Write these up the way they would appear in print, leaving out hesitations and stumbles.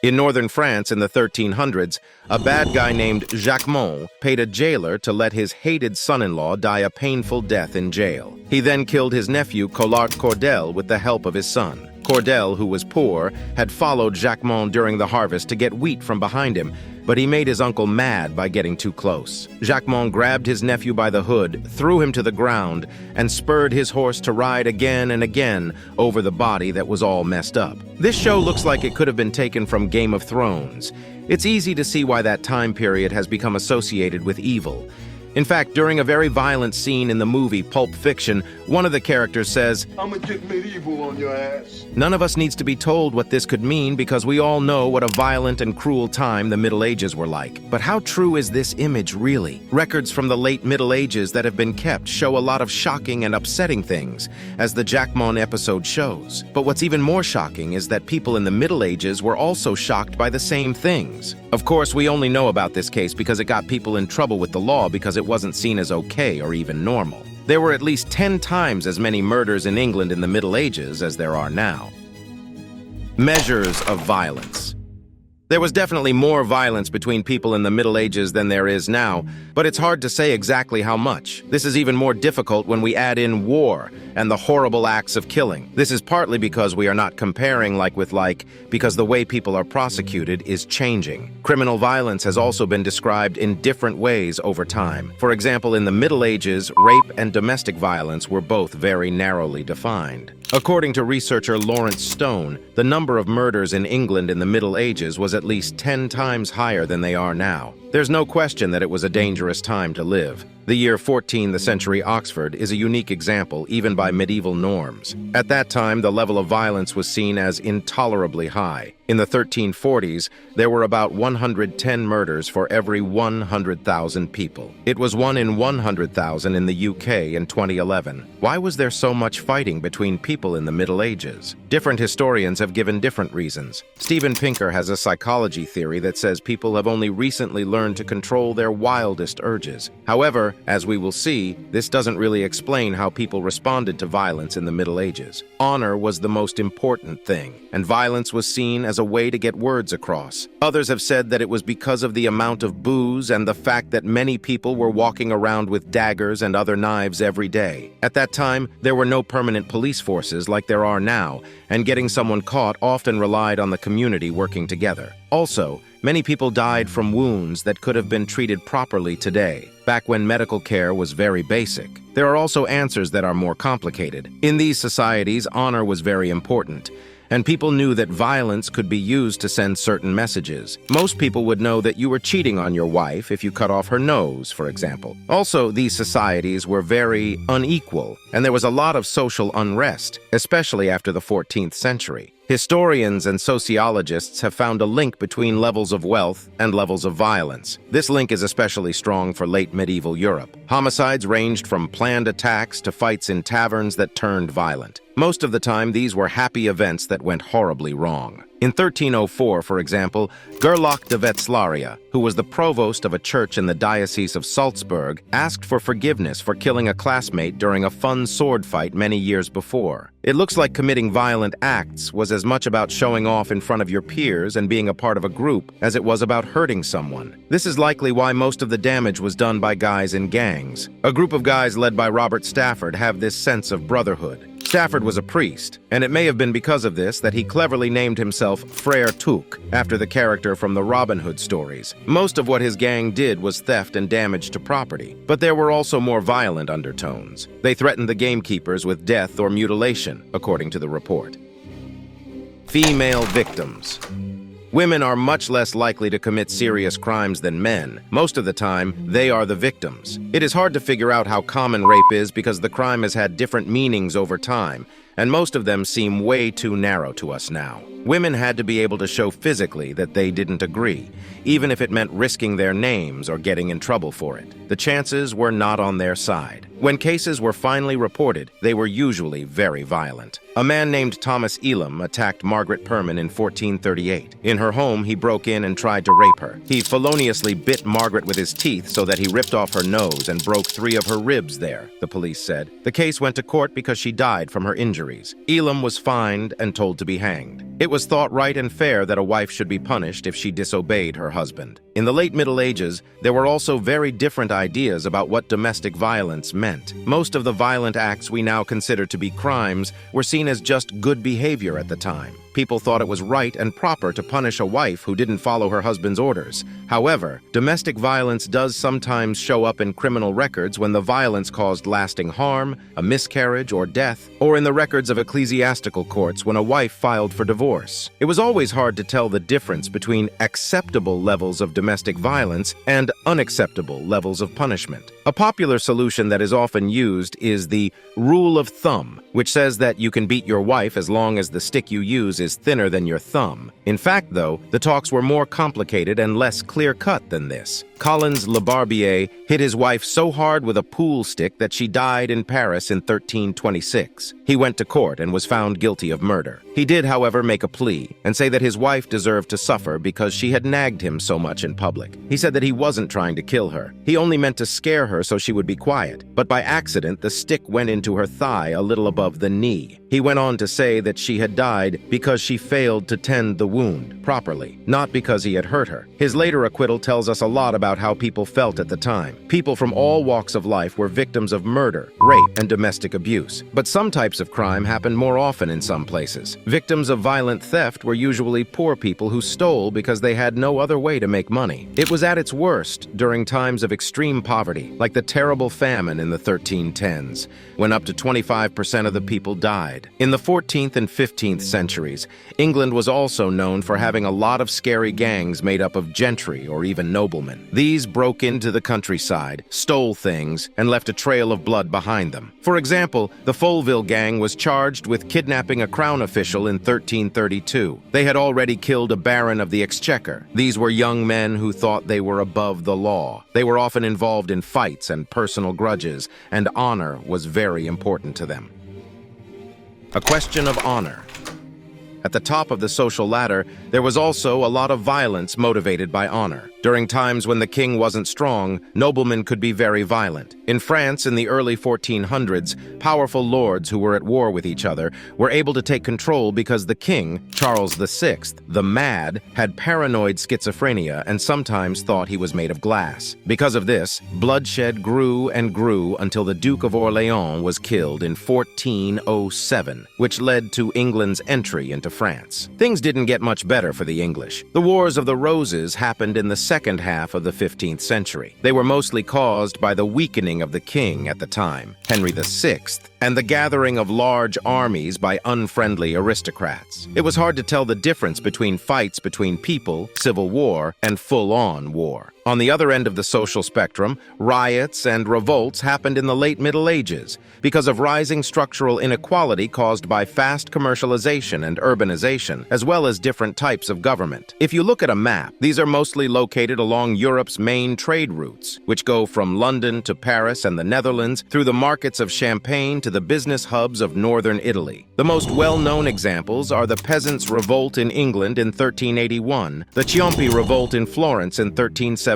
In northern France in the 1300s, a bad guy named Jacquemont paid a jailer to let his hated son-in-law die a painful death in jail. He then killed his nephew Collart Cordel with the help of his son. Cordel, who was poor, had followed Jacquemont during the harvest to get wheat from behind him, but he made his uncle mad by getting too close. Jacquemont grabbed his nephew by the hood, threw him to the ground, and spurred his horse to ride again and again over the body that was all messed up. This show looks like it could have been taken from Game of Thrones. It's easy to see why that time period has become associated with evil. In fact, during a very violent scene in the movie Pulp Fiction, one of the characters says, "I'ma get medieval on your ass." None of us needs to be told what this could mean because we all know what a violent and cruel time the Middle Ages were like. But how true is this image really? Records from the late Middle Ages that have been kept show a lot of shocking and upsetting things, as the Jacquemont episode shows. But what's even more shocking is that people in the Middle Ages were also shocked by the same things. Of course, we only know about this case because it got people in trouble with the law because it wasn't seen as okay or even normal. There were at least 10 times as many murders in England in the Middle Ages as there are now. Measures of violence. There was definitely more violence between people in the Middle Ages than there is now, but it's hard to say exactly how much. This is even more difficult when we add in war and the horrible acts of killing. This is partly because we are not comparing like with like, because the way people are prosecuted is changing. Criminal violence has also been described in different ways over time. For example, in the Middle Ages, rape and domestic violence were both very narrowly defined. According to researcher Lawrence Stone, the number of murders in England in the Middle Ages was at least 10 times higher than they are now. There's no question that it was a dangerous time to live. The year 14th the century Oxford is a unique example, even by medieval norms. At that time, the level of violence was seen as intolerably high. In the 1340s, there were about 110 murders for every 100,000 people. It was 1 in 100,000 in the UK in 2011. Why was there so much fighting between people in the Middle Ages? Different historians have given different reasons. Steven Pinker has a psychology theory that says people have only recently learned to control their wildest urges. However, as we will see, this doesn't really explain how people responded to violence in the Middle Ages. Honor was the most important thing, and violence was seen as a way to get words across. Others have said that it was because of the amount of booze and the fact that many people were walking around with daggers and other knives every day. At that time, there were no permanent police forces like there are now, and getting someone caught often relied on the community working together. Also, many people died from wounds that could have been treated properly today, back when medical care was very basic. There are also answers that are more complicated. In these societies, honor was very important, and people knew that violence could be used to send certain messages. Most people would know that you were cheating on your wife if you cut off her nose, for example. Also, these societies were very unequal, and there was a lot of social unrest, especially after the 14th century. Historians and sociologists have found a link between levels of wealth and levels of violence. This link is especially strong for late medieval Europe. Homicides ranged from planned attacks to fights in taverns that turned violent. Most of the time, these were happy events that went horribly wrong. In 1304, for example, Gerlach de Wetzlaria, who was the provost of a church in the Diocese of Salzburg, asked for forgiveness for killing a classmate during a fun sword fight many years before. It looks like committing violent acts was as much about showing off in front of your peers and being a part of a group as it was about hurting someone. This is likely why most of the damage was done by guys in gangs. A group of guys led by Robert Stafford have this sense of brotherhood. Stafford was a priest, and it may have been because of this that he cleverly named himself Frere Tuck, after the character from the Robin Hood stories. Most of what his gang did was theft and damage to property, but there were also more violent undertones. They threatened the gamekeepers with death or mutilation, according to the report. Female victims. Women are much less likely to commit serious crimes than men. Most of the time, they are the victims. It is hard to figure out how common rape is because the crime has had different meanings over time, and most of them seem way too narrow to us now. Women had to be able to show physically that they didn't agree, even if it meant risking their names or getting in trouble for it. The chances were not on their side. When cases were finally reported, they were usually very violent. A man named Thomas Elam attacked Margaret Perman in 1438. In her home, he broke in and tried to rape her. He feloniously bit Margaret with his teeth so that he ripped off her nose and broke 3 of her ribs there, the police said. The case went to court because she died from her injuries. Elam was fined and told to be hanged. It was thought right and fair that a wife should be punished if she disobeyed her husband. In the late Middle Ages, there were also very different ideas about what domestic violence meant. Most of the violent acts we now consider to be crimes were seen as just good behavior at the time. People thought it was right and proper to punish a wife who didn't follow her husband's orders. However, domestic violence does sometimes show up in criminal records when the violence caused lasting harm, a miscarriage, or death, or in the records of ecclesiastical courts when a wife filed for divorce. It was always hard to tell the difference between acceptable levels of domestic violence and unacceptable levels of punishment. A popular solution that is often used is the rule of thumb, which says that you can beat your wife as long as the stick you use is thinner than your thumb. In fact, though, the talks were more complicated and less clear-cut than this. Collins Le Barbier hit his wife so hard with a pool stick that she died in Paris in 1326. He went to court and was found guilty of murder. He did, however, make a plea and say that his wife deserved to suffer because she had nagged him so much in public. He said that he wasn't trying to kill her. He only meant to scare her so she would be quiet. But by accident, the stick went into her thigh a little above the knee. He went on to say that she had died because she failed to tend the wound properly, not because he had hurt her. His later acquittal tells us a lot about how people felt at the time. People from all walks of life were victims of murder, rape, and domestic abuse. But some types of crime happened more often in some places. Victims of violent theft were usually poor people who stole because they had no other way to make money. It was at its worst during times of extreme poverty, like the terrible famine in the 1310s, when up to 25% of the people died. In the 14th and 15th centuries, England was also known for having a lot of scary gangs made up of gentry or even noblemen. These broke into the countryside, stole things, and left a trail of blood behind them. For example, the Foleville gang was charged with kidnapping a crown official in 1332. They had already killed a baron of the exchequer. These were young men who thought they were above the law. They were often involved in fights and personal grudges, and honor was very important to them. A question of honor. At the top of the social ladder, there was also a lot of violence motivated by honor. During times when the king wasn't strong, noblemen could be very violent. In France, in the early 1400s, powerful lords who were at war with each other were able to take control because the king, Charles VI, the Mad, had paranoid schizophrenia and sometimes thought he was made of glass. Because of this, bloodshed grew and grew until the Duke of Orleans was killed in 1407, which led to England's entry into France. Things didn't get much better for the English. The Wars of the Roses happened in the second half of the 15th century. They were mostly caused by the weakening of the king at the time, Henry VI, and the gathering of large armies by unfriendly aristocrats. It was hard to tell the difference between fights between people, civil war, and full-on war. On the other end of the social spectrum, riots and revolts happened in the late Middle Ages because of rising structural inequality caused by fast commercialization and urbanization, as well as different types of government. If you look at a map, these are mostly located along Europe's main trade routes, which go from London to Paris and the Netherlands, through the markets of Champagne to the business hubs of northern Italy. The most well-known examples are the Peasants' Revolt in England in 1381, the Ciompi Revolt in Florence in 1378,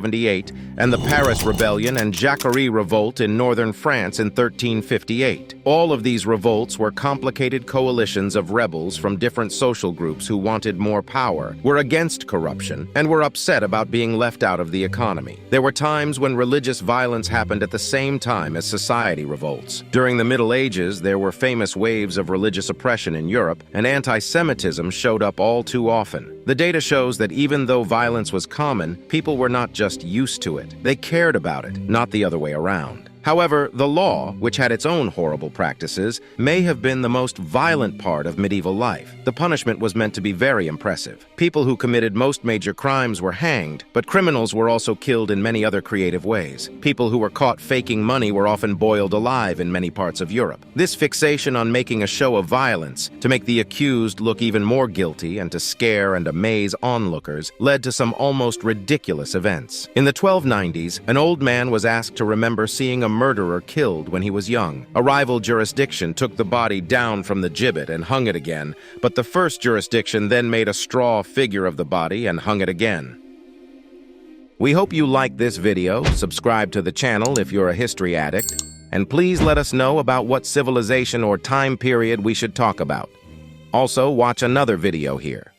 and the Paris Rebellion and Jacquerie Revolt in northern France in 1358. All of these revolts were complicated coalitions of rebels from different social groups who wanted more power, were against corruption, and were upset about being left out of the economy. There were times when religious violence happened at the same time as society revolts. During the Middle Ages, there were famous waves of religious oppression in Europe, and anti-Semitism showed up all too often. The data shows that even though violence was common, people were not just used to it. They cared about it, not the other way around. However, the law, which had its own horrible practices, may have been the most violent part of medieval life. The punishment was meant to be very impressive. People who committed most major crimes were hanged, but criminals were also killed in many other creative ways. People who were caught faking money were often boiled alive in many parts of Europe. This fixation on making a show of violence, to make the accused look even more guilty and to scare and amaze onlookers, led to some almost ridiculous events. In the 1290s, an old man was asked to remember seeing a murderer killed when he was young. A rival jurisdiction took the body down from the gibbet and hung it again, but the first jurisdiction then made a straw figure of the body and hung it again. We hope you like this video, subscribe to the channel if you're a history addict, and please let us know about what civilization or time period we should talk about. Also, watch another video here.